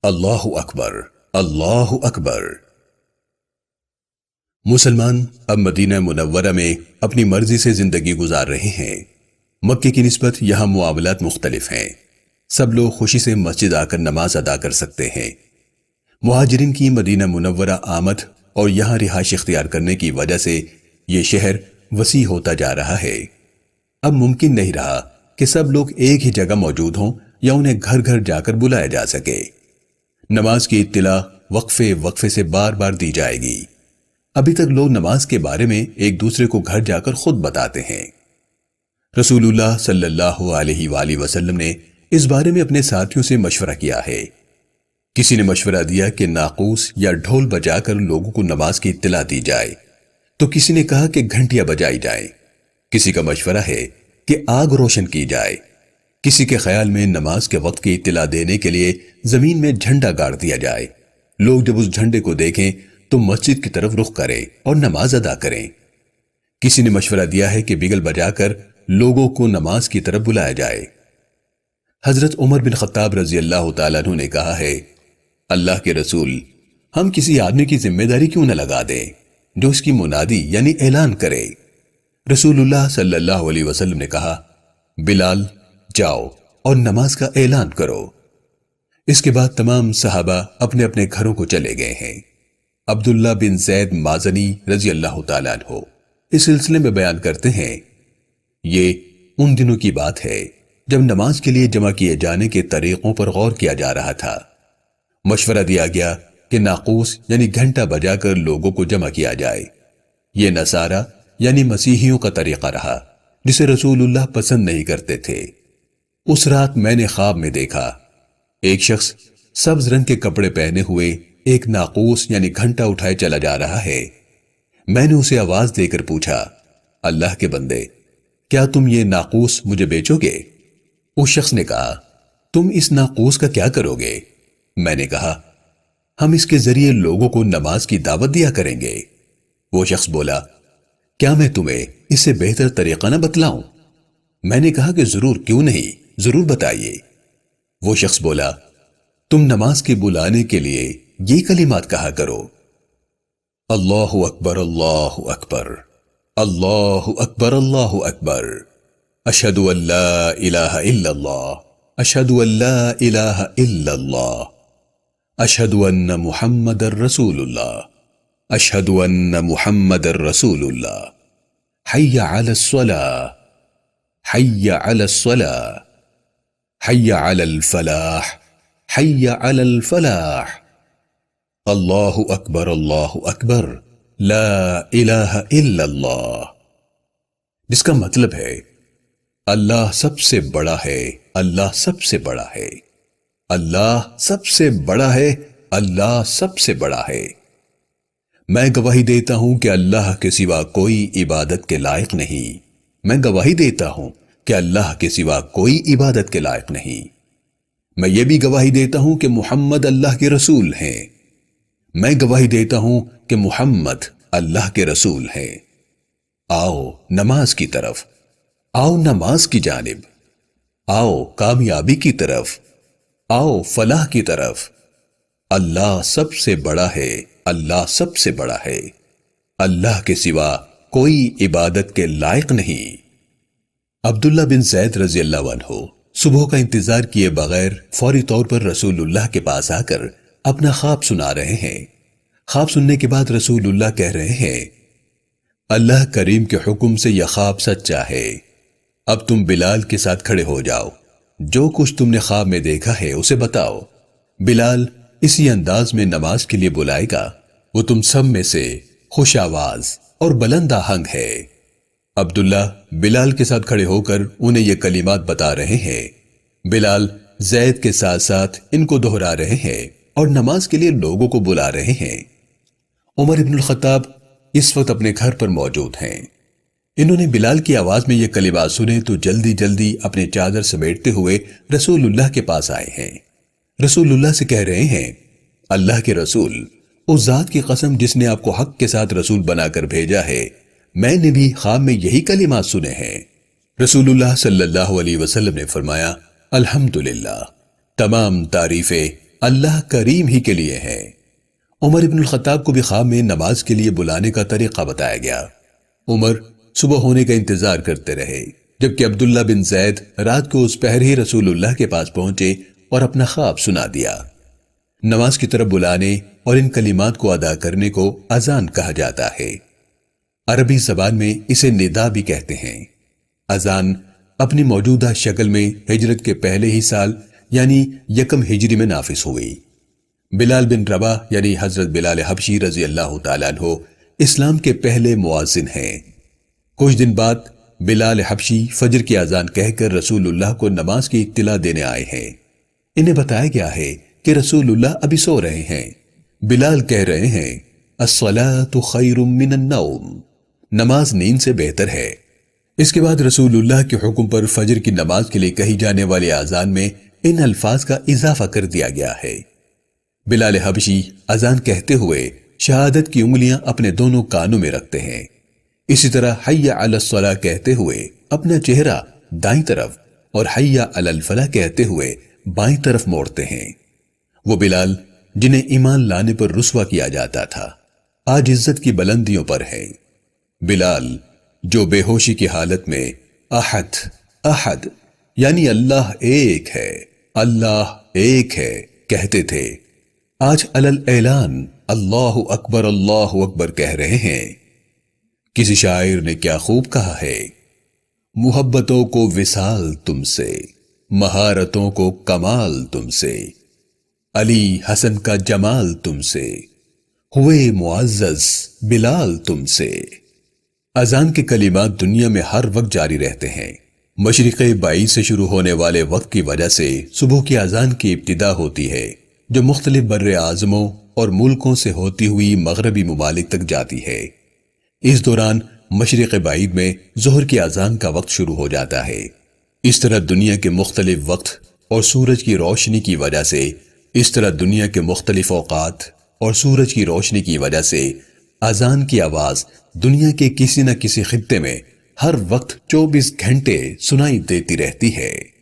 اللہ اکبر، اللہ اکبر۔ مسلمان اب مدینہ منورہ میں اپنی مرضی سے زندگی گزار رہے ہیں۔ مکے کی نسبت یہاں معاملات مختلف ہیں۔ سب لوگ خوشی سے مسجد آ کر نماز ادا کر سکتے ہیں۔ مہاجرین کی مدینہ منورہ آمد اور یہاں رہائش اختیار کرنے کی وجہ سے یہ شہر وسیع ہوتا جا رہا ہے۔ اب ممکن نہیں رہا کہ سب لوگ ایک ہی جگہ موجود ہوں یا انہیں گھر گھر جا کر بلایا جا سکے۔ نماز کی اطلاع وقفے وقفے سے بار بار دی جائے گی۔ ابھی تک لوگ نماز کے بارے میں ایک دوسرے کو گھر جا کر خود بتاتے ہیں۔ رسول اللہ صلی اللہ علیہ وآلہ وسلم نے اس بارے میں اپنے ساتھیوں سے مشورہ کیا ہے۔ کسی نے مشورہ دیا کہ ناقوس یا ڈھول بجا کر لوگوں کو نماز کی اطلاع دی جائے، تو کسی نے کہا کہ گھنٹیاں بجائی جائیں۔ کسی کا مشورہ ہے کہ آگ روشن کی جائے۔ کسی کے خیال میں نماز کے وقت کی اطلاع دینے کے لیے زمین میں جھنڈا گاڑ دیا جائے۔ لوگ جب اس جھنڈے کو دیکھیں تو مسجد کی طرف رخ کریں اور نماز ادا کریں۔ کسی نے مشورہ دیا ہے کہ بگل بجا کر لوگوں کو نماز کی طرف بلایا جائے۔ حضرت عمر بن خطاب رضی اللہ تعالیٰ عنہ نے کہا ہے، اللہ کے رسول، ہم کسی آدمی کی ذمہ داری کیوں نہ لگا دیں جو اس کی منادی یعنی اعلان کرے۔ رسول اللہ صلی اللہ علیہ وسلم نے کہا، بلال جاؤ اور نماز کا اعلان کرو۔ اس کے بعد تمام صحابہ اپنے اپنے گھروں کو چلے گئے ہیں۔ عبداللہ بن زید مازنی رضی اللہ تعالیٰ عنہ اس سلسلے میں بیان کرتے ہیں، یہ ان دنوں کی بات ہے جب نماز کے لیے جمع کیے جانے کے طریقوں پر غور کیا جا رہا تھا۔ مشورہ دیا گیا کہ ناقوس یعنی گھنٹا بجا کر لوگوں کو جمع کیا جائے۔ یہ نصارہ یعنی مسیحیوں کا طریقہ رہا جسے رسول اللہ پسند نہیں کرتے تھے۔ اس رات میں نے خواب میں دیکھا ایک شخص سبز رنگ کے کپڑے پہنے ہوئے ایک ناقوس یعنی گھنٹا اٹھائے چلا جا رہا ہے۔ میں نے اسے آواز دے کر پوچھا، اللہ کے بندے، کیا تم یہ ناقوس مجھے بیچو گے؟ اس شخص نے کہا، تم اس ناقوس کا کیا کرو گے؟ میں نے کہا، ہم اس کے ذریعے لوگوں کو نماز کی دعوت دیا کریں گے۔ وہ شخص بولا، کیا میں تمہیں اس سے بہتر طریقہ نہ بتلاؤں؟ میں نے کہا کہ ضرور، کیوں نہیں، ضرور بتائیے۔ وہ شخص بولا، تم نماز کے بلانے کے لیے یہ کلمات کہا کرو، اللہ اکبر، اللہ اکبر، اللہ اکبر، اللہ اکبر، اشہد ان لا الہ الا اللہ، اشہد ان لا الہ الا اللہ، اشہد ان محمد رسول اللہ، اشہد ان محمد رسول اللہ، حی علی الصلاۃ، حی علی الصلاۃ، حی علی الفلاح، حی علی الفلاح، اللہ اکبر، اللہ اکبر، لا الہ الا اللہ، جس کا مطلب ہے اللہ سب سے بڑا ہے، اللہ سب سے بڑا ہے، اللہ سب سے بڑا ہے، اللہ سب سے بڑا ہے۔ میں گواہی دیتا ہوں کہ اللہ کے سوا کوئی عبادت کے لائق نہیں۔ میں گواہی دیتا ہوں کہ اللہ کے سوا کوئی عبادت کے لائق نہیں۔ میں یہ بھی گواہی دیتا ہوں کہ محمد اللہ کے رسول ہیں۔ میں گواہی دیتا ہوں کہ محمد اللہ کے رسول ہیں۔ آؤ نماز کی طرف، آؤ نماز کی جانب، آؤ کامیابی کی طرف، آؤ فلاح کی طرف۔ اللہ سب سے بڑا ہے، اللہ سب سے بڑا ہے، اللہ کے سوا کوئی عبادت کے لائق نہیں۔ عبداللہ بن زید رضی اللہ عنہ صبح کا انتظار کیے بغیر فوری طور پر رسول اللہ کے پاس آ کر اپنا خواب سنا رہے ہیں۔ خواب سننے کے بعد رسول اللہ کہہ رہے ہیں، اللہ کریم کے حکم سے یہ خواب سچا ہے۔ اب تم بلال کے ساتھ کھڑے ہو جاؤ، جو کچھ تم نے خواب میں دیکھا ہے اسے بتاؤ۔ بلال اسی انداز میں نماز کے لیے بلائے گا۔ وہ تم سب میں سے خوش آواز اور بلند آہنگ ہے۔ عبداللہ بلال کے ساتھ کھڑے ہو کر انہیں یہ کلمات بتا رہے ہیں۔ بلال زید کے ساتھ ساتھ ان کو دہرا رہے ہیں اور نماز کے لیے لوگوں کو بلا رہے ہیں۔ عمر بن الخطاب اس وقت اپنے گھر پر موجود ہیں۔ انہوں نے بلال کی آواز میں یہ کلمات سنے تو جلدی جلدی اپنے چادر سمیٹتے ہوئے رسول اللہ کے پاس آئے ہیں۔ رسول اللہ سے کہہ رہے ہیں، اللہ کے رسول، اس ذات کی قسم جس نے آپ کو حق کے ساتھ رسول بنا کر بھیجا ہے، میں نے بھی خواب میں یہی کلمات سنے ہیں۔ رسول اللہ صلی اللہ علیہ وسلم نے فرمایا، الحمدللہ، تمام تعریفیں اللہ کریم ہی کے لیے ہے۔ عمر ابن الخطاب کو بھی خواب میں نماز کے لیے بلانے کا طریقہ بتایا گیا۔ عمر صبح ہونے کا انتظار کرتے رہے، جبکہ عبداللہ بن زید رات کو اس پہر ہی رسول اللہ کے پاس پہنچے اور اپنا خواب سنا دیا۔ نماز کی طرف بلانے اور ان کلمات کو ادا کرنے کو اذان کہا جاتا ہے۔ عربی زبان میں اسے ندا بھی کہتے ہیں۔ اذان اپنی موجودہ شکل میں ہجرت کے پہلے ہی سال یعنی یکم ہجری میں نافذ ہوئی۔ بلال بن رباح یعنی حضرت بلال حبشی رضی اللہ تعالیٰ عنہ اسلام کے پہلے مؤذن ہیں۔ کچھ دن بعد بلال حبشی فجر کی اذان کہہ کر رسول اللہ کو نماز کی اطلاع دینے آئے ہیں۔ انہیں بتایا گیا ہے کہ رسول اللہ ابھی سو رہے ہیں۔ بلال کہہ رہے ہیں الصلاۃ خیر من النوم، نماز نیند سے بہتر ہے۔ اس کے بعد رسول اللہ کے حکم پر فجر کی نماز کے لیے کہی جانے والی اذان میں ان الفاظ کا اضافہ کر دیا گیا ہے۔ بلال حبشی اذان کہتے ہوئے شہادت کی انگلیاں اپنے دونوں کانوں میں رکھتے ہیں۔ اسی طرح حی علی الصلاۃ کہتے ہوئے اپنا چہرہ دائیں طرف اور حی علی الفلاح کہتے ہوئے بائیں طرف موڑتے ہیں۔ وہ بلال جنہیں ایمان لانے پر رسوا کیا جاتا تھا آج عزت کی بلندیوں پر ہے۔ بلال جو بے ہوشی کی حالت میں احد احد یعنی اللہ ایک ہے، اللہ ایک ہے کہتے تھے، آج علل اعلان اللہ اکبر کہہ رہے ہیں۔ کسی شاعر نے کیا خوب کہا ہے، محبتوں کو وصال تم سے، مہارتوں کو کمال تم سے، علی حسن کا جمال تم سے، ہوئے معزز بلال تم سے۔ اذان کے کلمات دنیا میں ہر وقت جاری رہتے ہیں۔ مشرق بعید سے شروع ہونے والے وقت کی وجہ سے صبح کی اذان کی ابتدا ہوتی ہے، جو مختلف بر اعظموں اور ملکوں سے ہوتی ہوئی مغربی ممالک تک جاتی ہے۔ اس دوران مشرق بعید میں ظہر کی اذان کا وقت شروع ہو جاتا ہے۔ اس طرح دنیا کے مختلف وقت اور سورج کی روشنی کی وجہ سے اذان کی آواز دنیا کے کسی نہ کسی خطے میں ہر وقت 24 گھنٹے سنائی دیتی رہتی ہے۔